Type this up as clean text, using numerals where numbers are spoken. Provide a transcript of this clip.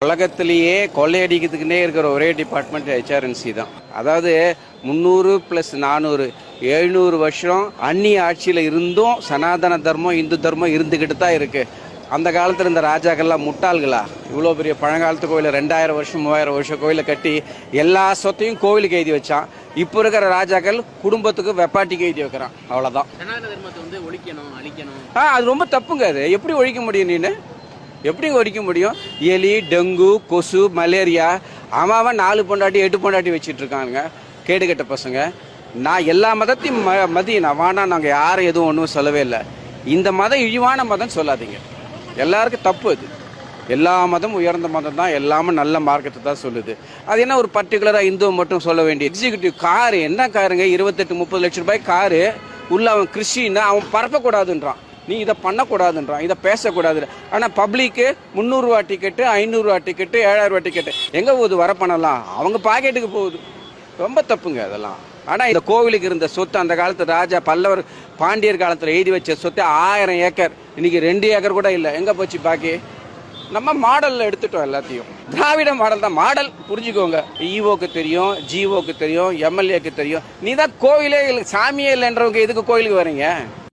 உலகத்திலேயே கொள்ளையடிக்கிறதுக்குன்னே இருக்கிற ஒரே டிபார்ட்மெண்ட் ஹெச்ஆர்என்சி தான். அதாவது 300 + 400 700 வருஷம் அந்நிய ஆட்சியில் இருந்தும் சனாதன தர்மம் இந்து தர்மம் இருந்துக்கிட்டு தான் இருக்கு. அந்த காலத்தில் இந்த ராஜாக்கள்லாம் முட்டாள்களா? இவ்வளோ பெரிய பழங்காலத்து கோயிலை 2000 வருஷம் 3000 வருஷம் கோயிலை கட்டி எல்லா சொத்தையும் கோவிலுக்கு எழுதி வச்சான். இப்போ இருக்கிற ராஜாக்கள் குடும்பத்துக்கு வெப்பாட்டிக்கு எழுதி வைக்கிறான். அவ்வளோதான். சனாதன தர்மத்தை வந்து ஒழிக்கணும், அழிக்கணும். அது ரொம்ப தப்புங்க. அது எப்படி ஒழிக்க முடியும்? நீனு எப்படி ஒழிக்க முடியும்? எலி, டெங்கு, கொசு, மலேரியா, அவன் 4 பொண்டாட்டி 8 பொண்டாட்டி வச்சுட்டு இருக்காங்க கேடுகட்ட பசங்க. நான் எல்லா மதத்தையும் நான் வானா நாங்கள் யாரும் எதுவும் ஒன்றும் சொல்லவே இல்லை. இந்த மதம் இழிவான மதம் சொல்லாதீங்க. எல்லாருக்கும் தப்பு. அது எல்லா மதமும் உயர்ந்த மதம் தான், எல்லாமே நல்ல மார்க்கத்தை தான் சொல்லுது. அது என்ன ஒரு பர்டிகுலராக இந்துவை மட்டும் சொல்ல வேண்டிய எக்ஸிக்யூட்டிவ் காரு என்ன காருங்க? 28-30 லட்சம் ரூபாய் காரு உள்ள அவன் கிறிஸ்டின்னா அவன் பரப்பக்கூடாதுன்றான். நீ இதை பண்ணக்கூடாதுன்றான், இதை பேசக்கூடாது. ஆனால் பப்ளிக்கு 300 ரூபா டிக்கெட்டு, 500 ரூபா டிக்கெட்டு, 7000 ரூபா டிக்கெட்டு எங்கே போகுது? வர பண்ணலாம் அவங்க பாக்கெட்டுக்கு போகுது. ரொம்ப தப்புங்க அதெல்லாம். ஆனால் இந்த கோவிலுக்கு இருந்த சொத்து அந்த காலத்து ராஜா பல்லவர் பாண்டியர் காலத்தில் எழுதி வச்ச சொத்து 1000 ஏக்கர். இன்னைக்கு 2 ஏக்கர் கூட இல்லை. எங்கே போச்சு பாக்கி? நம்ம மாடலில் எடுத்துட்டோம் எல்லாத்தையும். திராவிட மாடல் தான் மாடல், புரிஞ்சுக்கோங்க. இஓக்கு தெரியும், ஜிஓக்கு தெரியும், எம்எல்ஏக்கு தெரியும். நீ தான் கோவிலே சாமியே இல்லைன்றவங்க எதுக்கு கோயிலுக்கு வரீங்க?